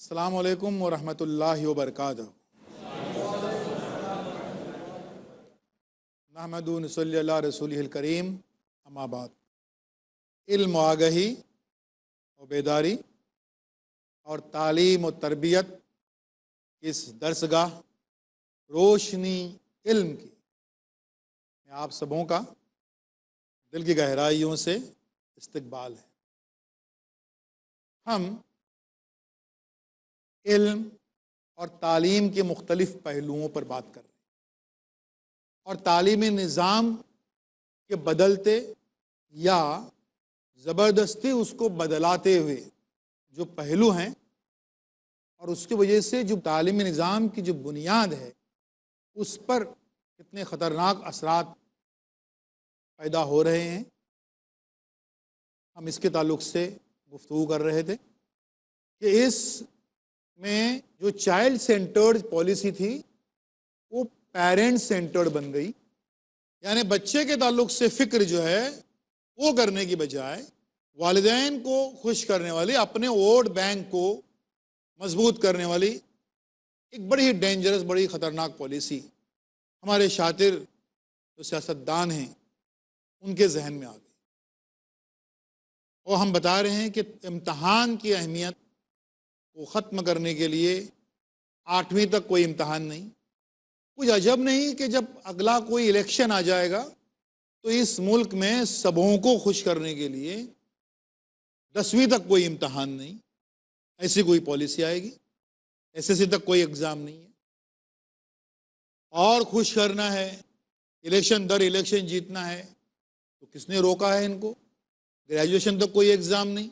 अस्सलामु अलैकुम व रहमतुल्लाहि व बरकातहू। नहमदु व नसल्ली अला रसूलिहिल करीम, अम्मा बाद। इल्म व आगही और बेदारी और तालीम और तरबियत इस दरसगाह रोशनी इल्म की मैं आप सबों का दिल की गहराइयों से इस्तकबाल है। हम इल्म और तालीम के मुख्तलिफ़ पहलुओं पर बात कर रहे हैं और तालीमी निज़ाम के बदलते या ज़बरदस्ती उसको बदलाते हुए जो पहलू हैं और उसकी वजह से जो तालीमी निज़ाम की जो बुनियाद है उस पर कितने ख़तरनाक असरात पैदा हो रहे हैं, हम इसके ताल्लुक़ से गुफ्तगू कर रहे थे कि इस में जो चाइल्ड सेंटर्ड पॉलिसी थी वो पेरेंट सेंटर्ड बन गई। यानी बच्चे के ताल्लुक़ से फ़िक्र जो है वो करने की बजाय वालिदैन को खुश करने वाली, अपने वोट बैंक को मजबूत करने वाली एक बड़ी ही डेंजरस, बड़ी ख़तरनाक पॉलिसी हमारे शातिर जो सियासतदान हैं उनके जहन में आ गई। और हम बता रहे हैं कि इम्तहान की अहमियत को ख़त्म करने के लिए 8वीं तक कोई इम्तहान नहीं। कुछ अजब नहीं कि जब अगला कोई इलेक्शन आ जाएगा तो इस मुल्क में सबों को खुश करने के लिए 10वीं तक कोई इम्तहान नहीं, ऐसी कोई पॉलिसी आएगी। एसएससी तक कोई एग्ज़ाम नहीं है और खुश करना है, इलेक्शन दर इलेक्शन जीतना है, तो किसने रोका है इनको? ग्रेजुएशन तक कोई एग्ज़ाम नहीं,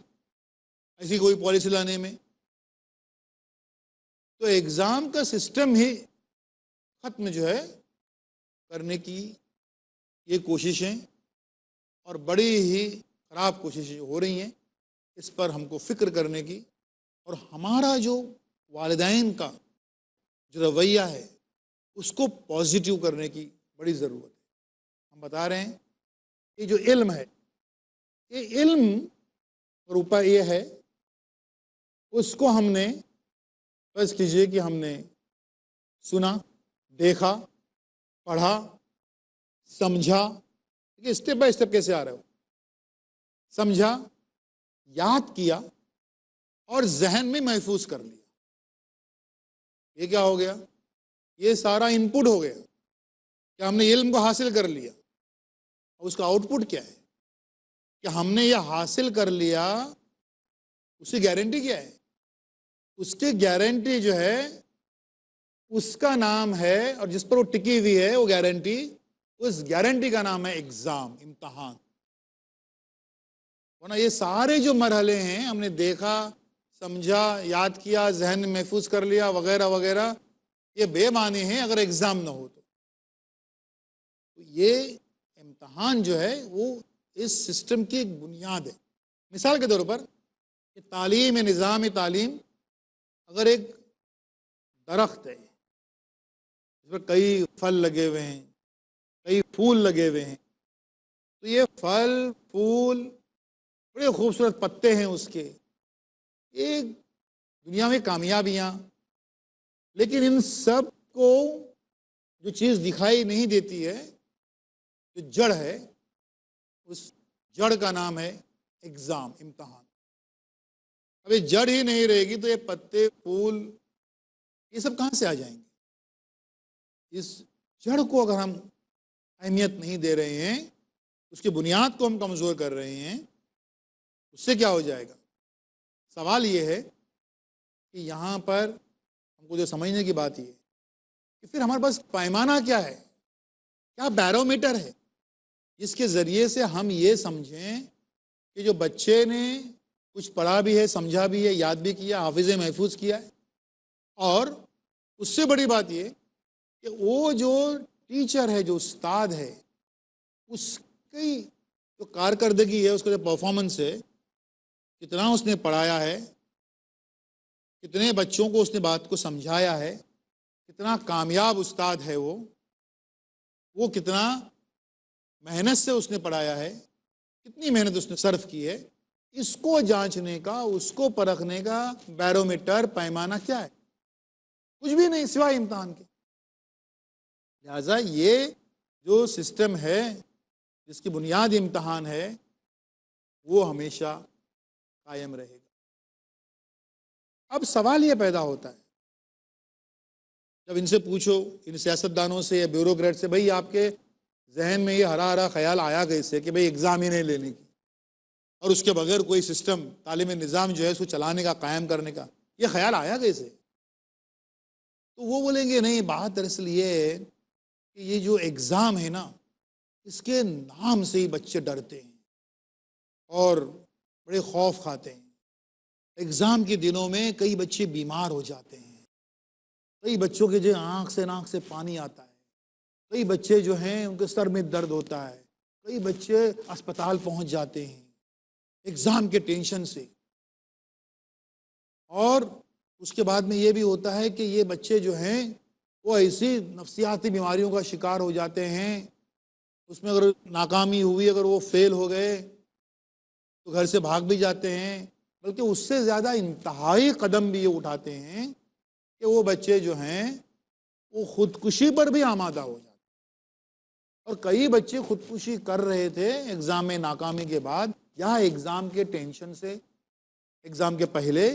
ऐसी कोई पॉलिसी लाने में। तो एग्ज़ाम का सिस्टम ही ख़त्म जो है करने की ये कोशिशें और बड़ी ही ख़राब कोशिशें हो रही हैं, इस पर हमको फ़िक्र करने की और हमारा जो वालिदैन का जो रवैया है उसको पॉजिटिव करने की बड़ी ज़रूरत है। हम बता रहे हैं कि जो इल्म है, ये इल्म और उपाय ये है, उसको हमने बस कीजिए कि हमने सुना, देखा, पढ़ा, समझा। देखिए स्टेप बाय स्टेप कैसे आ रहे हो, समझा, याद किया और जहन में महफूज कर लिया। ये क्या हो गया? ये सारा इनपुट हो गया कि हमने इल्म को हासिल कर लिया। और उसका आउटपुट क्या है कि हमने ये हासिल कर लिया, उसकी गारंटी क्या है? उसकी गारंटी जो है उसका नाम है, और जिस पर वो टिकी हुई है वो गारंटी, उस गारंटी का नाम है एग्ज़ाम, इम्तहान। वरना ये सारे जो मरहले हैं, हमने देखा, समझा, याद किया, जहन में महफूज कर लिया वगैरह वगैरह, ये बेमानी हैं अगर एग्ज़ाम ना हो तो। ये इम्तहान जो है वो इस सिस्टम की एक बुनियाद है। मिसाल के तौर पर तालीम, निज़ाम तालीम अगर एक दरख्त है, इस पर कई फल लगे हुए हैं, कई फूल लगे हुए हैं, तो ये फल फूल बड़े खूबसूरत पत्ते हैं उसके, ये दुनिया में कामयाबियाँ, लेकिन इन सब को जो चीज़ दिखाई नहीं देती है, जो जड़ है, उस जड़ का नाम है एग्ज़ाम, इम्तहान। अब ये जड़ ही नहीं रहेगी तो ये पत्ते, फूल, ये सब कहाँ से आ जाएंगे? इस जड़ को अगर हम अहमियत नहीं दे रहे हैं, उसकी बुनियाद को हम कमज़ोर कर रहे हैं, उससे क्या हो जाएगा? सवाल ये है कि यहाँ पर हमको जो समझने की बात ये है कि फिर हमारे पास पैमाना क्या है, क्या बैरोमीटर है जिसके ज़रिए से हम ये समझें कि जो बच्चे ने कुछ पढ़ा भी है, समझा भी है, याद भी किया, हाफिज़ महफूज किया है, और उससे बड़ी बात ये कि वो जो टीचर है, जो उस्ताद है, उसकी जो कारकर्दगी है, उसका जो परफॉर्मेंस है, कितना उसने पढ़ाया है, कितने बच्चों को उसने बात को समझाया है, कितना कामयाब उस्ताद है वो कितना मेहनत से उसने पढ़ाया है, कितनी मेहनत उसने सर्फ की है, इसको जांचने का, उसको परखने का बैरोमीटर, पैमाना क्या है? कुछ भी नहीं सिवाय इम्तहान के। लिहाजा ये जो सिस्टम है, जिसकी बुनियाद इम्तहान है, वो हमेशा कायम रहेगा। अब सवाल ये पैदा होता है, जब इनसे पूछो, इन सियासतदानों से या ब्यूरोक्रेट से, भाई आपके जहन में ये हरा हरा ख्याल आया कैसे कि भाई एग्ज़ाम ही नहीं लेने की, और उसके बगैर कोई सिस्टम, तालीमी निज़ाम जो है उसको चलाने का, कायम करने का, ये ख्याल आया कैसे? तो वो बोलेंगे नहीं, बात दरअसल ये है कि ये जो एग्ज़ाम है ना, इसके नाम से ही बच्चे डरते हैं और बड़े खौफ खाते हैं। एग्ज़ाम के दिनों में कई बच्चे बीमार हो जाते हैं, कई बच्चों के जो आँख से पानी आता है, कई बच्चे जो हैं उनके सर में दर्द होता है, कई बच्चे अस्पताल पहुंच जाते हैं एग्ज़ाम के टेंशन से। और उसके बाद में ये भी होता है कि ये बच्चे जो हैं वो ऐसी नफ्सियाती बीमारियों का शिकार हो जाते हैं, उसमें अगर नाकामी हुई, अगर वो फेल हो गए तो घर से भाग भी जाते हैं, बल्कि उससे ज़्यादा इंतहाई कदम भी ये उठाते हैं कि वो बच्चे जो हैं वो ख़ुदकुशी पर भी आमादा हो जाते हैं। और कई बच्चे ख़ुदकुशी कर रहे थे एग्ज़ाम में नाकामी के बाद, या एग्ज़ाम के टेंशन से, एग्ज़ाम के पहले।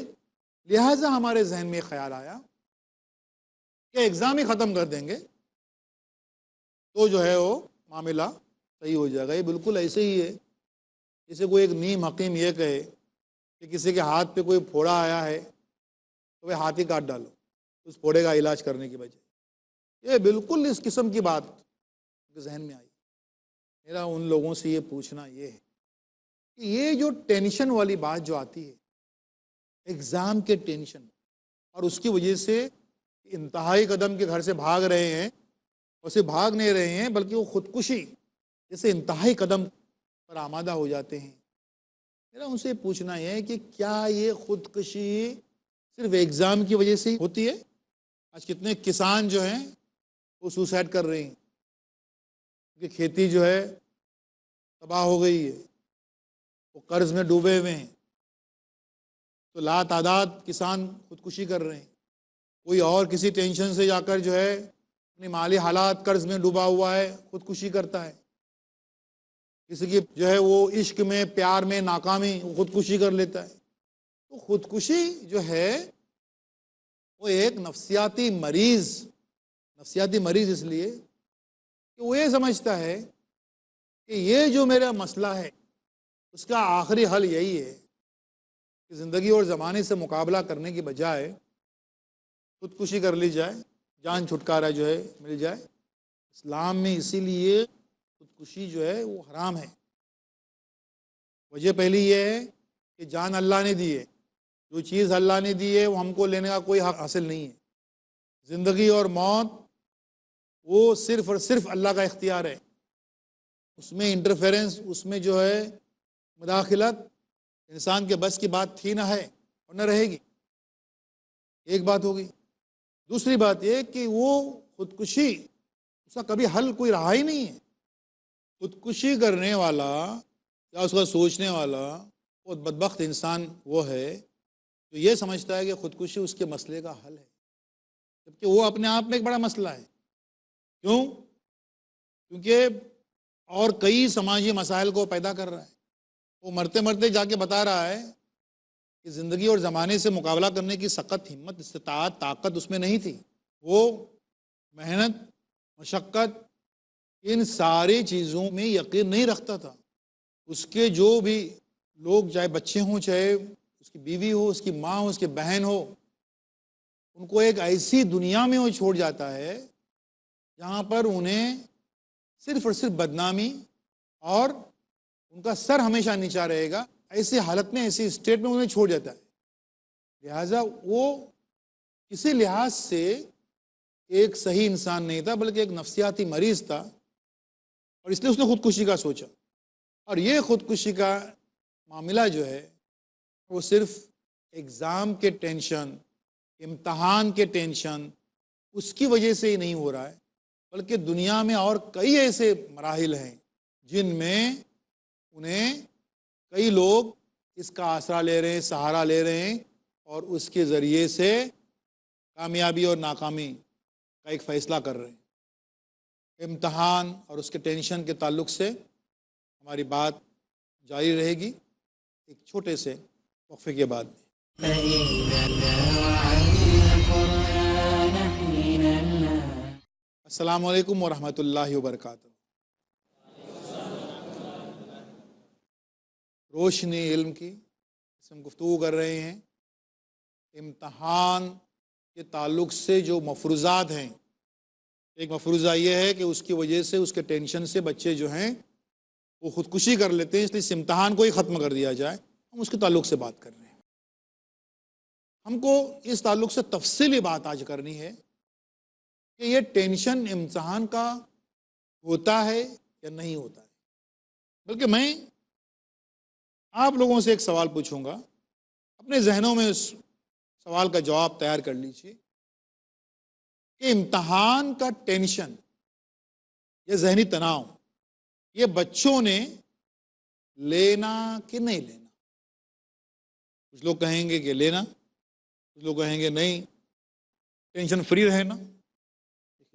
लिहाजा हमारे जहन में ख्याल आया कि एग्ज़ाम ही ख़त्म कर देंगे तो जो है वो मामला सही हो जाएगा। ये बिल्कुल ऐसे ही है जैसे कोई एक नीम हकीम ये कहे कि किसी के हाथ पे कोई फोड़ा आया है तो वह हाथ ही काट डालो उस फोड़े का इलाज करने की बजाय। ये बिल्कुल इस किस्म की बात जहन में आई। मेरा उन लोगों से ये पूछना ये है कि ये जो टेंशन वाली बात जो आती है, एग्ज़ाम के टेंशन, और उसकी वजह से इंतहाई कदम के घर से भाग रहे हैं, और सिर्फ भाग नहीं रहे हैं बल्कि वो ख़ुदकुशी जैसे इंतहाई कदम पर आमादा हो जाते हैं। मेरा उनसे पूछना यह है कि क्या ये ख़ुदकुशी सिर्फ एग्ज़ाम की वजह से ही होती है? आज कितने किसान जो हैं वो सुसाइड कर रहे हैं क्योंकि खेती जो है तबाह हो गई है, वो कर्ज में डूबे हुए हैं, तो लातादाद किसान खुदकुशी कर रहे हैं। कोई और किसी टेंशन से जाकर जो है अपनी माली हालात कर्ज में डूबा हुआ है, खुदकुशी करता है। किसी की जो है वो इश्क में, प्यार में नाकामी, वो खुदकुशी कर लेता है। तो खुदकुशी जो है वो एक नफ्सियाती मरीज़ इसलिए कि वो ये समझता है कि ये जो मेरा मसला है उसका आखिरी हल यही है कि ज़िंदगी और ज़माने से मुकाबला करने की बजाय खुदकुशी कर ली जाए, जान छुटकारा जो है मिल जाए। इस्लाम में इसीलिए खुदकुशी जो है वो हराम है। वजह पहली ये है कि जान अल्लाह ने दी है, जो चीज़ अल्लाह ने दी है वो हमको लेने का कोई हक हासिल नहीं है। ज़िंदगी और मौत वो सिर्फ़ और सिर्फ अल्लाह का इख्तियार है। उसमें इंटरफेरेंस, उसमें जो है मुदाखलत इंसान के बस की बात थी ना है और न रहेगी। एक बात होगी। दूसरी बात ये कि वो खुदकुशी उसका कभी हल कोई रहा ही नहीं है। खुदकुशी करने वाला या उसका सोचने वाला वो बदबख्त इंसान वो है जो ये समझता है कि खुदकुशी उसके मसले का हल है, जबकि वो अपने आप में एक बड़ा मसला है। क्यों? क्योंकि और कई समाजी मसाइल को पैदा कर रहा है। वो मरते मरते जाके बता रहा है कि ज़िंदगी और ज़माने से मुकाबला करने की सख्त हिम्मत, इस्तिताअत, ताकत उसमें नहीं थी। वो मेहनत, मशक्क़त, इन सारी चीज़ों में यकीन नहीं रखता था। उसके जो भी लोग, चाहे बच्चे हों, चाहे उसकी बीवी हो, उसकी माँ हो, उसकी बहन हो, उनको एक ऐसी दुनिया में वो छोड़ जाता है जहाँ पर उन्हें सिर्फ़ और सिर्फ बदनामी और उनका सर हमेशा नीचा रहेगा। ऐसी हालत में, ऐसी स्टेट में उन्हें छोड़ जाता है। लिहाजा वो किसी लिहाज से एक सही इंसान नहीं था, बल्कि एक नफ्सियाती मरीज था, और इसलिए उसने खुदकुशी का सोचा। और ये खुदकुशी का मामला जो है वो सिर्फ एग्ज़ाम के टेंशन, इम्तहान के टेंशन, उसकी वजह से ही नहीं हो रहा है, बल्कि दुनिया में और कई ऐसे मराहिल हैं जिनमें उन्हें कई लोग इसका आसरा ले रहे हैं, सहारा ले रहे हैं, और उसके ज़रिए से कामयाबी और नाकामी का एक फ़ैसला कर रहे हैं। इम्तहान और उसके टेंशन के ताल्लुक़ से हमारी बात जारी रहेगी एक छोटे से वक्फे के बाद। अस्सलामु अलैकुम वरहमतुल्लाहि वबरकातुहू। रोशनी इल्म की हम गुफ्तगू कर रहे हैं इम्तहान के ताल्लुक़ से जो मफरूज़ात हैं। एक मफरूज़ा ये है कि उसकी वजह से, उसके टेंशन से बच्चे जो हैं वो ख़ुदकुशी कर लेते हैं, इसलिए इस इम्तहान को ही ख़त्म कर दिया जाए। हम उसके ताल्लुक़ से बात कर रहे हैं। हमको इस ताल्लुक़ से तफसीली बात आज करनी है कि ये टेंशन इम्तहान का होता है या नहीं होता है। बल्कि मैं आप लोगों से एक सवाल पूछूंगा, अपने जहनों में उस सवाल का जवाब तैयार कर लीजिए कि इम्तहान का टेंशन या जहनी तनाव ये बच्चों ने लेना कि नहीं लेना। कुछ लोग कहेंगे कि लेना, कुछ लोग कहेंगे नहीं, टेंशन फ्री रहना।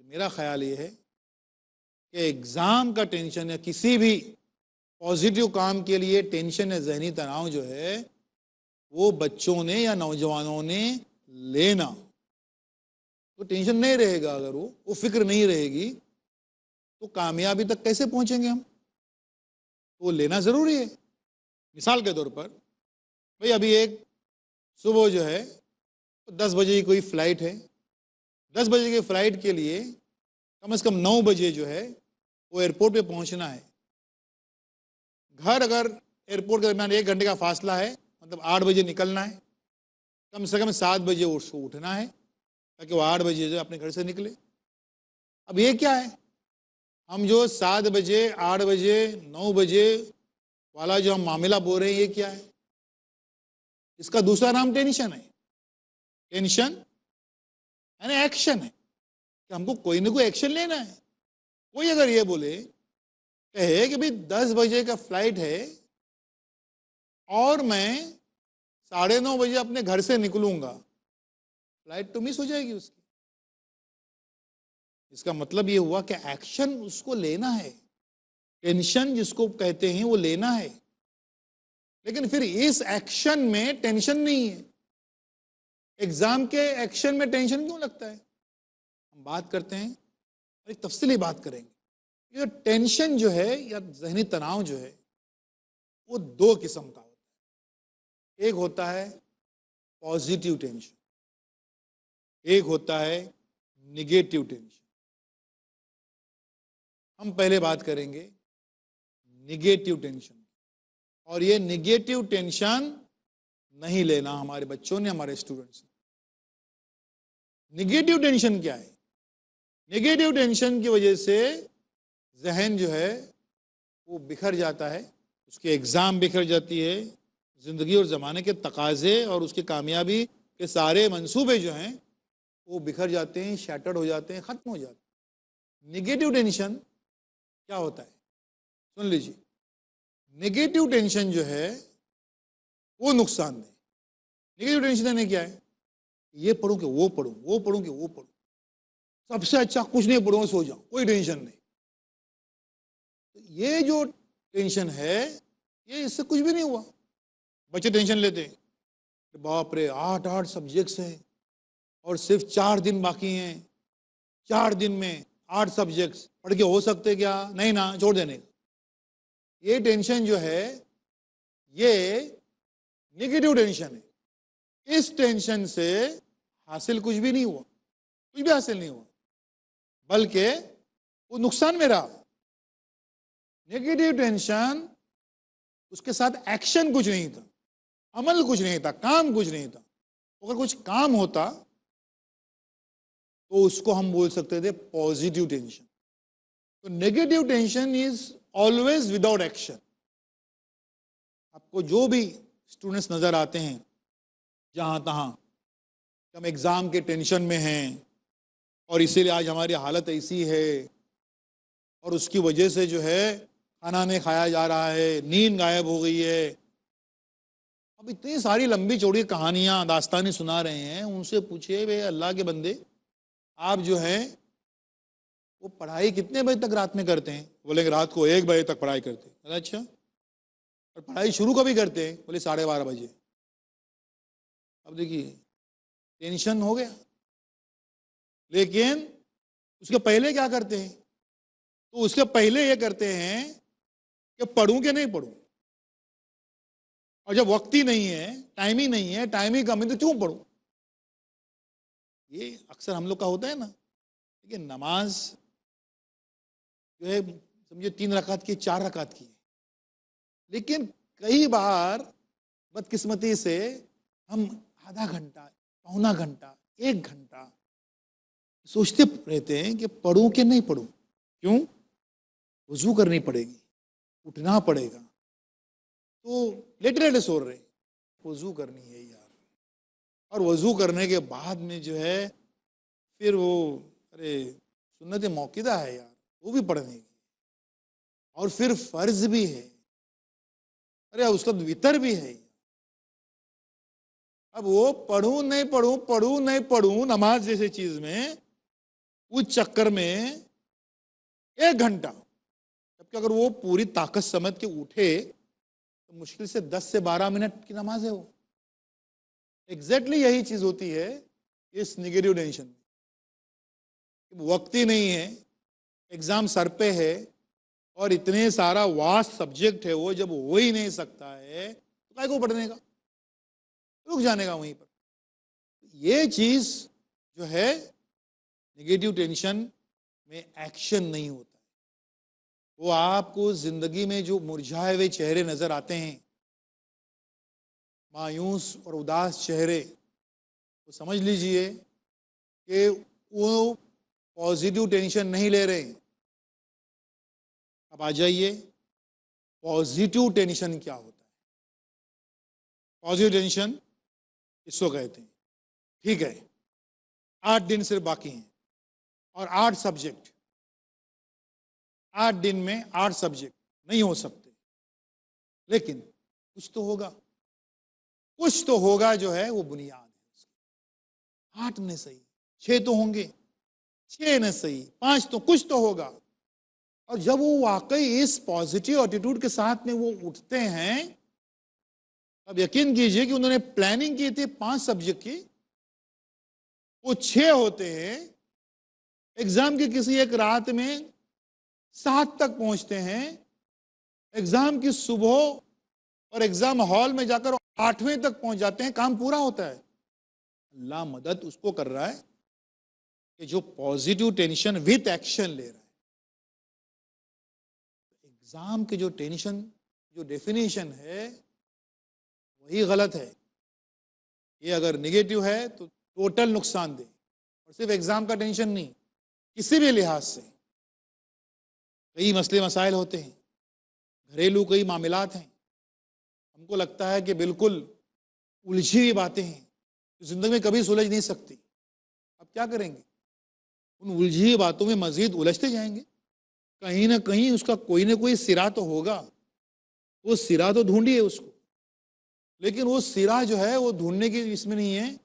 मेरा ख्याल ये है कि एग्ज़ाम का टेंशन या किसी भी पॉजिटिव काम के लिए टेंशन या जहनी तनाव जो है वो बच्चों ने या नौजवानों ने लेना। तो टेंशन नहीं रहेगा, अगर वो फिक्र नहीं रहेगी तो कामयाबी तक कैसे पहुंचेंगे हम। तो लेना ज़रूरी है। मिसाल के तौर पर भाई अभी एक सुबह जो है 10 बजे की कोई फ़्लाइट है, 10 बजे की फ़्लाइट के लिए कम से कम 9 बजे जो है वो एयरपोर्ट पे पहुंचना है। घर अगर एयरपोर्ट के दरमियान 1 घंटे का फासला है, मतलब 8 बजे निकलना है, कम से कम 7 बजे उसको उठना है ताकि वो 8 बजे जो अपने घर से निकले। अब ये क्या है, हम जो 7 बजे, 8 बजे, 9 बजे वाला जो हम मामला बोल रहे हैं, ये क्या है? इसका दूसरा नाम टेंशन है। टेंशन यानी एक्शन है कि हमको कोई ना कोई एक्शन लेना है। कोई अगर ये बोले, कहे कि भाई 10 बजे का फ्लाइट है और मैं 9:30 बजे अपने घर से निकलूंगा, फ्लाइट तो मिस हो जाएगी उसकी। इसका मतलब ये हुआ कि एक्शन उसको लेना है। टेंशन जिसको कहते हैं वो लेना है, लेकिन फिर इस एक्शन में टेंशन नहीं है। एग्जाम के एक्शन में टेंशन क्यों लगता है? हम बात करते हैं, एक तफसीली बात करेंगे। ये टेंशन जो है या जहनी तनाव जो है वो 2 किस्म का होता है। एक होता है पॉजिटिव टेंशन, एक होता है निगेटिव टेंशन। हम पहले बात करेंगे निगेटिव टेंशन, और ये निगेटिव टेंशन नहीं लेना हमारे बच्चों ने, हमारे स्टूडेंट्स ने। निगेटिव टेंशन क्या है? निगेटिव टेंशन की वजह से जहन जो है वो बिखर जाता है, उसके एग्ज़ाम बिखर जाती है, ज़िंदगी और ज़माने के तकाज़े और उसकी कामयाबी के सारे मंसूबे जो हैं वो बिखर जाते हैं, शैटर्ड हो जाते हैं, ख़त्म हो जाते हैं। निगेटिव टेंशन क्या होता है? सुन लीजिए, निगेटिव टेंशन जो है वो नुकसानदेह। निगेटिव टेंशन यानी क्या है? ये पढ़ूं कि वो पढ़ूं, वो पढ़ूं कि वो पढ़ूं, सबसे अच्छा कुछ नहीं पढ़ूंगा, सो जाऊं, कोई टेंशन नहीं। तो ये जो टेंशन है ये इससे कुछ भी नहीं हुआ। बच्चे टेंशन लेते हैं, बाप रे 8 सब्जेक्ट्स हैं और सिर्फ 4 दिन बाकी हैं, 4 दिन में 8 सब्जेक्ट्स पढ़ के हो सकते क्या? नहीं ना, छोड़ देने। ये टेंशन जो है ये नेगेटिव टेंशन है। इस टेंशन से हासिल कुछ भी नहीं हुआ, कुछ भी हासिल नहीं हुआ, बल्कि वो नुकसान में रहा। नेगेटिव टेंशन, उसके साथ एक्शन कुछ नहीं था, अमल कुछ नहीं था, काम कुछ नहीं था। अगर कुछ काम होता तो उसको हम बोल सकते थे पॉजिटिव टेंशन। तो negative tension is always without action. आपको जो भी स्टूडेंट्स नजर आते हैं जहां तहां, हम एग्जाम के टेंशन में हैं और इसीलिए आज हमारी हालत ऐसी है, और उसकी वजह से जो है खाना नहीं खाया जा रहा है, नींद गायब हो गई है। अब इतनी सारी लंबी चौड़ी कहानियां दास्तानी सुना रहे हैं, उनसे पूछिए वे अल्लाह के बंदे, आप जो है वो पढ़ाई कितने बजे तक रात में करते हैं? बोलेंगे रात को 1 बजे तक पढ़ाई करते हैं। अच्छा, और पढ़ाई शुरू कभी करते हैं? बोले 12:30 बजे। अब देखिए टेंशन हो गया। लेकिन उसके पहले क्या करते हैं? तो उसके पहले ये करते हैं कि पढ़ूं कि नहीं पढ़ूं, और जब वक्त ही नहीं है, टाइम ही नहीं है, टाइम ही कम है, तो क्यों पढ़ूं? ये अक्सर हम लोग का होता है ना। देखिए नमाज जो है समझे 3 रकात की, 4 रकात की है, लेकिन कई बार बदकिस्मती से हम आधा घंटा, पौना घंटा, 1 घंटा सोचते रहते हैं कि पढ़ूं कि नहीं पढ़ूं। क्यों? वजू करनी पड़ेगी, उठना पड़ेगा, तो लेटे लेटे सो रहे, वजू करनी है यार, और वजू करने के बाद में जो है फिर वो अरे सुन्नत मौक़िदा है यार, वो भी पढ़ने की, और फिर फर्ज भी है, अरे उसका वितर भी है। अब वो पढ़ूं नहीं पढ़ूं, पढ़ूं नहीं पढ़ूं नमाज जैसे चीज में, उस चक्कर में 1 घंटा, जबकि अगर वो पूरी ताकत समझ के उठे तो मुश्किल से 10 से 12 मिनट की नमाज है वो। एग्जैक्टली यही चीज होती है इस नेगेटिव टेंशन में। वक्त ही नहीं है, एग्जाम सर पे है, और इतने सारा वास्ट सब्जेक्ट है वो, जब हो ही नहीं सकता है तो काय को पढ़ने का, रुक जाने का वहीं पर। ये चीज जो है नेगेटिव टेंशन में एक्शन नहीं होता है। वो आपको जिंदगी में जो मुरझाए हुए चेहरे नजर आते हैं, मायूस और उदास चेहरे, तो समझ लीजिए कि वो पॉजिटिव टेंशन नहीं ले रहे हैं। अब आ जाइए पॉजिटिव टेंशन क्या होता है। पॉजिटिव टेंशन इसको कहते हैं, ठीक है 8 दिन सिर्फ बाकी हैं और 8 सब्जेक्ट, 8 दिन में 8 सब्जेक्ट नहीं हो सकते, लेकिन कुछ तो होगा, कुछ तो होगा जो है वो बुनियाद है। 8 नहीं सही, 6 तो होंगे, 6 नहीं सही, 5 तो कुछ तो होगा। और जब वो वाकई इस पॉजिटिव एटीट्यूड के साथ में वो उठते हैं, अब यकीन कीजिए कि उन्होंने प्लानिंग की थी 5 सब्जेक्ट की, वो 6 होते हैं। एग्जाम की किसी एक रात में 7 तक पहुंचते हैं, एग्जाम की सुबह और एग्जाम हॉल में जाकर 8वें तक पहुंच जाते हैं, काम पूरा होता है। अल्लाह मदद उसको कर रहा है कि जो पॉजिटिव टेंशन विथ एक्शन ले रहा है। एग्जाम के जो टेंशन, जो डेफिनेशन है वही गलत है। ये अगर नेगेटिव है तो टोटल नुकसान दे, और सिर्फ एग्जाम का टेंशन नहीं, किसी भी लिहाज से कई मसले मसाइल होते हैं, घरेलू कई मामलात हैं, हमको लगता है कि बिल्कुल उलझी हुई बातें हैं, जिंदगी में कभी सुलझ नहीं सकती। अब क्या करेंगे? उन उलझी हुई बातों में मजीद उलझते जाएंगे। कहीं ना कहीं उसका कोई ना कोई सिरा तो होगा, वो सिरा तो ढूंढिए उसको, लेकिन वो सिरा जो है वो ढूंढने की इसमें नहीं है,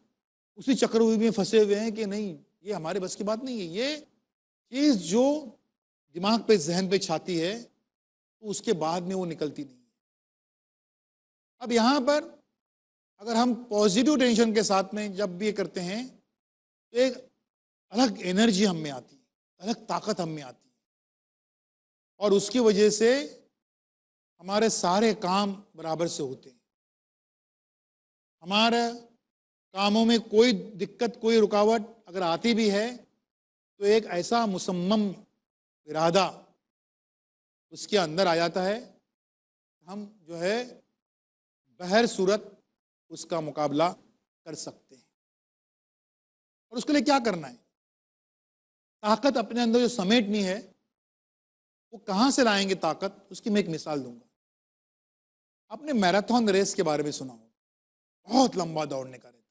उसी चक्रव्यूह में फंसे हुए हैं कि नहीं ये हमारे बस की बात नहीं है। ये चीज जो दिमाग पे, जहन पे छाती है, तो उसके बाद में वो निकलती नहीं है। अब यहां पर अगर हम पॉजिटिव टेंशन के साथ में जब भी ये करते हैं तो एक अलग एनर्जी हम में आती है, अलग ताकत हम में आती है, और उसकी वजह से हमारे सारे काम बराबर से होते हैं। हमारे कामों में कोई दिक्कत, कोई रुकावट अगर आती भी है तो एक ऐसा मुसम्मम इरादा, उसके अंदर आ जाता है, हम जो है बहर सूरत उसका मुकाबला कर सकते हैं। और उसके लिए क्या करना है? ताकत अपने अंदर जो समेटनी है, वो कहाँ से लाएंगे ताकत, उसकी मैं एक मिसाल दूंगा। आपने मैराथन रेस के बारे में सुना हो, बहुत लंबा दौड़ने का रहता है।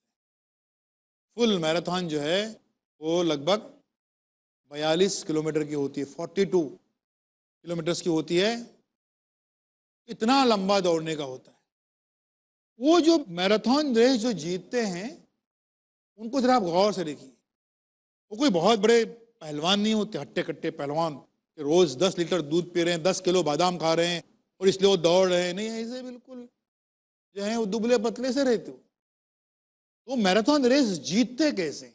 फुल मैराथन जो है वो लगभग 42 किलोमीटर की होती है, 42 किलोमीटर्स की होती है। इतना लंबा दौड़ने का होता है। वो जो मैराथन रेस जो जीतते हैं, उनको जरा आप गौर से देखिए। वो कोई बहुत बड़े पहलवान नहीं होते, हट्टे कट्टे पहलवान कि रोज 10 लीटर दूध पी रहे हैं, 10 किलो बादाम खा रहे हैं और इसलिए वो दौड़ रहे हैं। नहीं, ऐसे बिल्कुल जो है वो दुबले पतले से रहते हो। तो मैराथन रेस जीतते कैसे,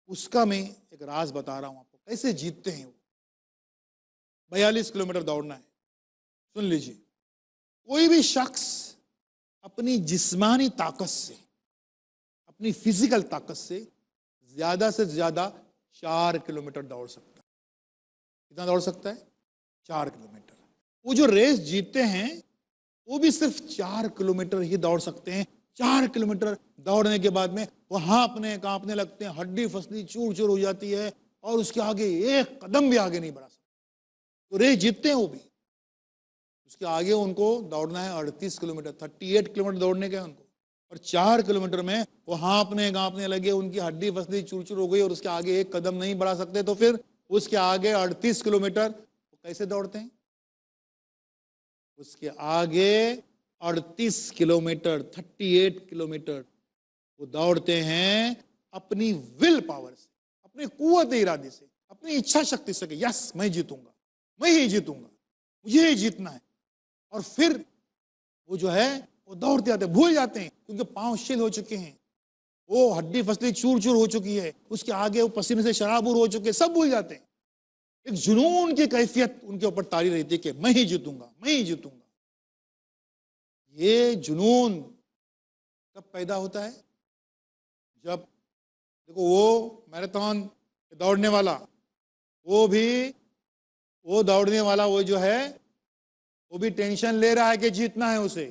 उसका मैं एक राज बता रहा हूं आपको, कैसे जीतते हैं वो। 42 किलोमीटर दौड़ना है। सुन लीजिए, कोई भी शख्स अपनी जिस्मानी ताकत से, अपनी फिजिकल ताकत से ज्यादा 4 किलोमीटर दौड़ सकता है। कितना दौड़ सकता है? 4 किलोमीटर। वो जो रेस जीतते हैं वो भी सिर्फ 4 किलोमीटर ही दौड़ सकते हैं। 4 किलोमीटर दौड़ने के बाद में वो कांपने लगते हैं, हड्डी फसली चूर चूर हो जाती है और उसके आगे एक कदम भी आगे नहीं बढ़ा सकते। तो रेस जीतते हैं वो भी। उसके आगे उनको दौड़ना है 38 किलोमीटर, 38 किलोमीटर दौड़ने के उनको। और 4 किलोमीटर में वो कांपने लगे, उनकी हड्डी फसली चूर चूर हो गई और उसके आगे एक कदम नहीं बढ़ा सकते। तो फिर उसके आगे 38 किलोमीटर वो कैसे दौड़ते हैं? उसके आगे 38 किलोमीटर, 38 किलोमीटर वो दौड़ते हैं अपनी विल पावर से, अपनी कुव्वत इरादे से, अपनी इच्छा शक्ति से कि यस मैं जीतूंगा, मैं ही जीतूंगा, मुझे ही जीतना है। और फिर वो जो है वो दौड़ते आते, भूल जाते हैं क्योंकि पांव शिल हो चुके हैं, वो हड्डी फसली चूर चूर हो चुकी है, उसके आगे वो पसीने से शराबूर हो चुके हैं, सब भूल जाते हैं। एक जुनून की कैफियत उनके ऊपर तारी रहती है कि मैं ही जीतूंगा, मैं ही जीतूंगा। ये जुनून कब पैदा होता है? जब देखो वो मैराथन दौड़ने वाला, वो दौड़ने वाला वो जो है वो भी टेंशन ले रहा है कि जीतना है उसे,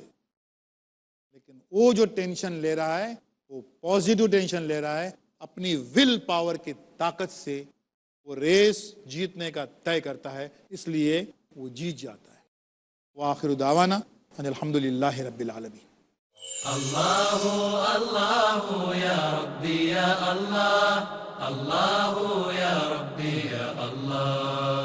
लेकिन वो जो टेंशन ले रहा है वो पॉजिटिव टेंशन ले रहा है। अपनी विल पावर की ताकत से वो रेस जीतने का तय करता है, इसलिए वो जीत जाता है। व आखिर दावाना अल्हम्दुलिल्लाहि रब्बिल आलमीन। अल्लाहु अल्लाहु या रब्बी या अल्लाह, अल्लाहु या रब्बी या अल्लाह।